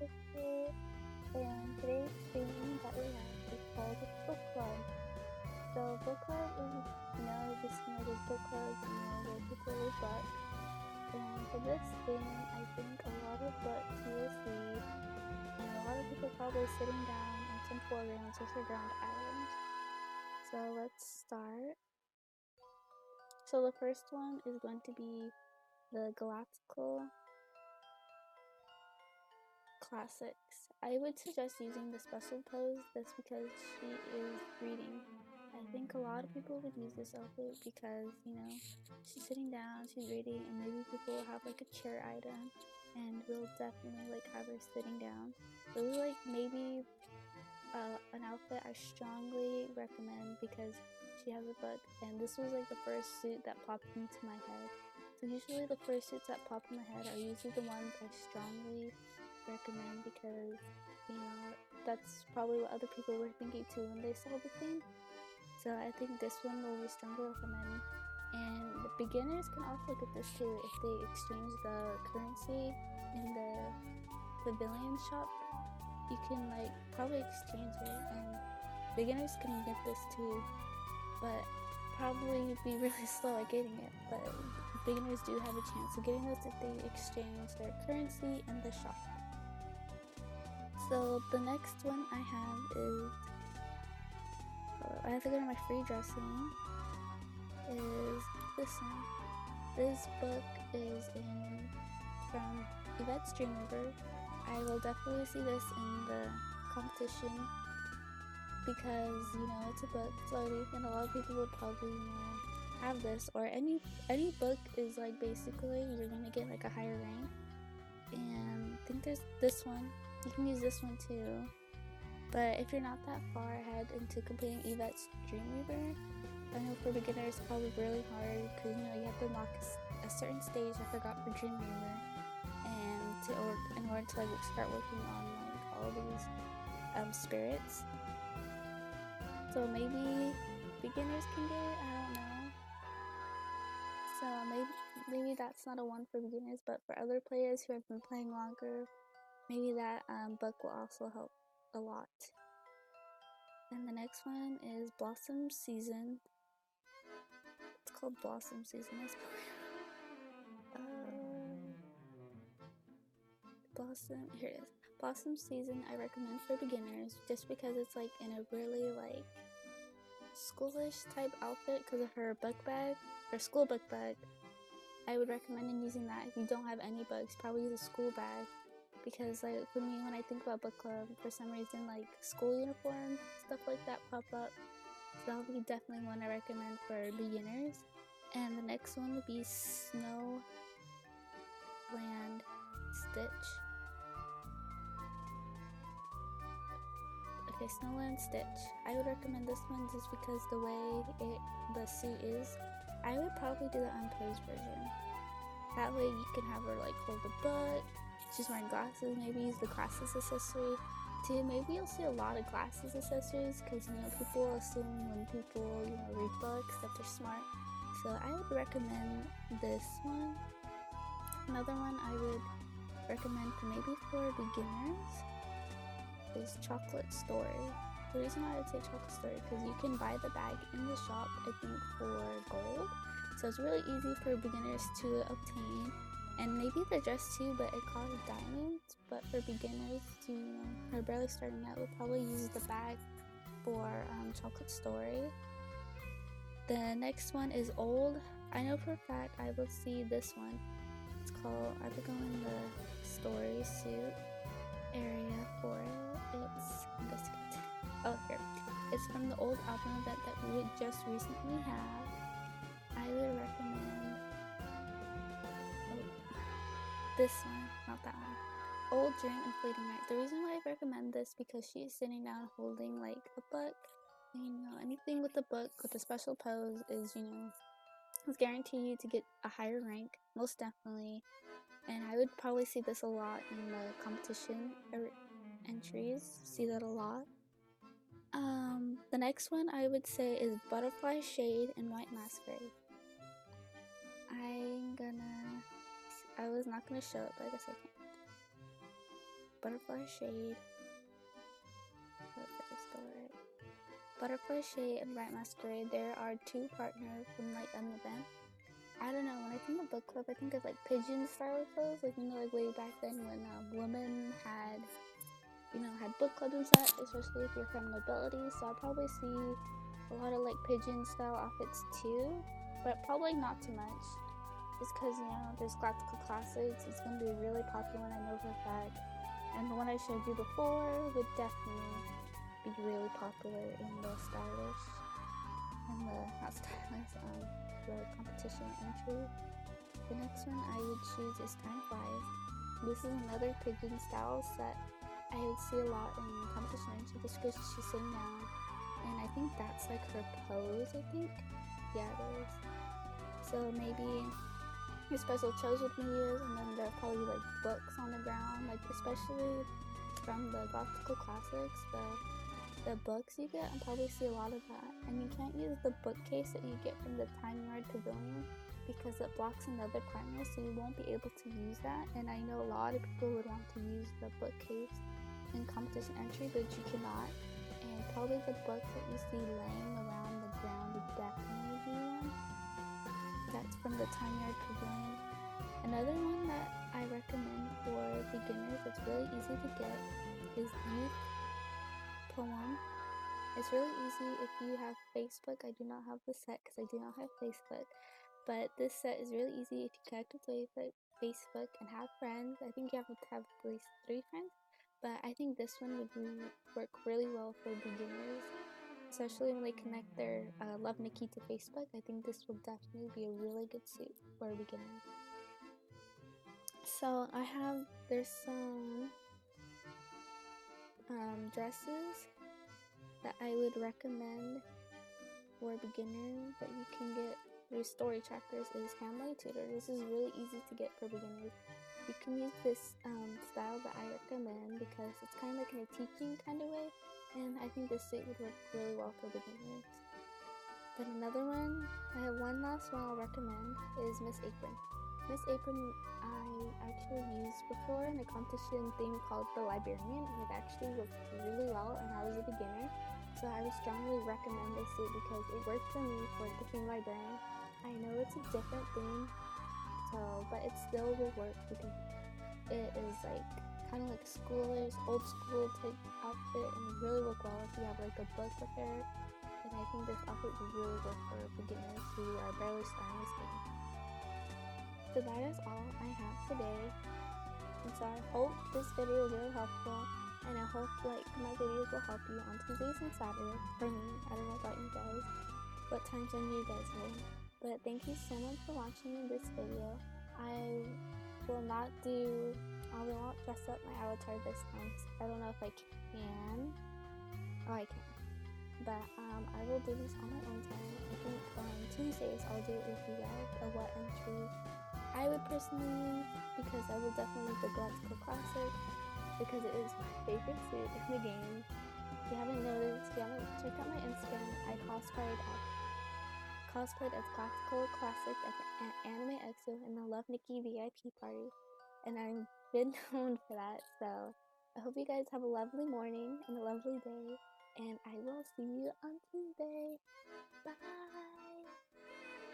Accessory, and today's theme that we have is called Book Club. So book club is, just those book clubs, where people read books. And for this thing, I think a lot of books you will see, and a lot of people probably sitting down in some foregrounds or foreground islands. So let's start. So the first one is going to be the Galactic Classics. I would suggest using the special pose just because she is reading. I think a lot of people would use this outfit because, she's sitting down, she's reading, and maybe people will have like a chair item, and we'll definitely like have her sitting down. So this is like maybe an outfit I strongly recommend because she has a book, and this was like the first suit that popped into my head. So usually the first suits that pop in my head are usually the ones I strongly recommend because, that's probably what other people were thinking too when they saw the thing. So I think this one will be strongly recommend. And the beginners can also get this too if they exchange the currency in the pavilion shop. You can like probably exchange it, and beginners can get this too, but probably be really slow at getting it. But beginners do have a chance of getting this if they exchange their currency in the shop. So the next one I have is I have to go to my free dressing. Is this one? This book is from Yvette's Dream River. I will definitely see this in the competition because it's a book floating, and a lot of people would probably have this, or any book is like basically you're gonna get like a higher rank. And I think there's this one. You can use this one too. But if you're not that far ahead into completing Yvette's Dream Weaver, I know for beginners it's probably really hard because you have to unlock a certain stage. I forgot for Dream Weaver, and in order to like start working on like all these spirits. So maybe beginners can get it. I don't know. So maybe that's not a one for beginners, but for other players who have been playing longer, maybe that book will also help a lot. And the next one is Blossom Season. It's called Blossom Season. Here it is. Blossom Season I recommend for beginners just because it's like in a really like schoolish type outfit because of her book bag, her school book bag. I would recommend using that if you don't have any books. Probably use a school bag because like for me, when I think about book club, for some reason like school uniform stuff like that pop up. So that'll be definitely one I recommend for beginners. And the next one would be Snowland Stitch. Okay, Snowland Stitch. I would recommend this one just because the way the suit is. I would probably do the unposed version. That way you can have her like hold the book. She's wearing glasses. Maybe use the glasses accessory too. Maybe you'll see a lot of glasses accessories because people assume when people read books that they're smart. So I would recommend this one. Another one I would recommend for beginners is Chocolate Story. The reason why I would say Chocolate Story because you can buy the bag in the shop, I think for gold. So it's really easy for beginners to obtain. And maybe they're dressed too, but it costs diamonds. But for beginners who are barely starting out, would probably use the bag for Chocolate Story. The next one is Old. I know for a fact I will see this one. It's called, I would go in the story suit area for it. Here. It's from the old album event that we would just recently have. I would recommend this one, not that one. Old Dream and Fleeting Night. The reason why I recommend this because she's sitting down holding like a book. Anything with a book with a special pose is it's guarantee you to get a higher rank, most definitely. And I would probably see this a lot in the competition entries. See that a lot. The next one I would say is Butterfly Shade and White Masquerade. I was not gonna show it, but I guess I can. Butterfly Shade. Butterfly Shade and Bright Masquerade, there are two partners from like an event. I don't know, when I think of book club, I think of like pigeon style clothes, like like way back then when women had book clubs and such, especially if you're from nobility. So I'll probably see a lot of like pigeon style outfits too, but probably not too much. Just because there's Galactic Classics, it's gonna be really popular, and I know for a fact. And the one I showed you before would definitely be really popular in the stylish and the not stylish, the competition entry. The next one I would choose is Time Flies. This is another pigeon style set I would see a lot in competition entry just because she's sitting down, and I think that's like her pose. I think, yeah, it is. So maybe your special chose with me is, and then there are probably like books on the ground, like especially from the Galactic Classics, the books you get, and probably see a lot of that. And you can't use the bookcase that you get from the Time Yard Pavilion because it blocks another partner, so you won't be able to use that. And I know a lot of people would want to use the bookcase in competition entry, but you cannot. And probably the book that you see laying around the ground would definitely be one. That's from the Time Yard Pavilion. Another one that I recommend for beginners that's really easy to get is Youth Poem. It's really easy if you have Facebook. I do not have the set because I do not have Facebook, but this set is really easy if you connect with Facebook and have friends. I think you have to have at least 3 friends, but I think this one would work really well for beginners, especially when they connect their Love Nikki to Facebook. I think this will definitely be a really good suit for a beginner. So there's some dresses that I would recommend for beginners that you can get through story chapters is Family Tutor. This is really easy to get for beginners. You can use this style that I recommend because it's kind of like in a teaching kind of way, and I think this suit would work really well for beginners. Then another one, I have one last one I'll recommend, is Miss Apron. Miss Apron I actually used before in a competition theme called The Librarian, and it actually worked really well, and I was a beginner. So I would strongly recommend this suit because it worked for me for the theme librarian. I know it's a different theme, but it still will work because it is like kind of like schoolish, old school type outfit, and it really work well if you have like a book prepared. And I think this outfit would really work for beginners who are barely starting this game. So that is all I have today. And so I hope this video was really helpful. And I hope like my videos will help you on Tuesdays and Saturdays. For me, I don't know about you guys, what time zone you guys in. But thank you so much for watching this video. I will not dress up my avatar this time. I don't know if I can. Oh, I can. But I will do this on my own time. I think on Tuesdays I'll do it with you guys, or what entry I would personally use, because I will definitely use the Galactic Classics, because it is my favorite suit in the game. If you haven't noticed, if you haven't checked out my Instagram, I cosplayed as Galactic Classic at the Anime Expo in the Love Nikki VIP party, and I've been known for that. So I hope you guys have a lovely morning and a lovely day, and I will see you on Tuesday. Bye!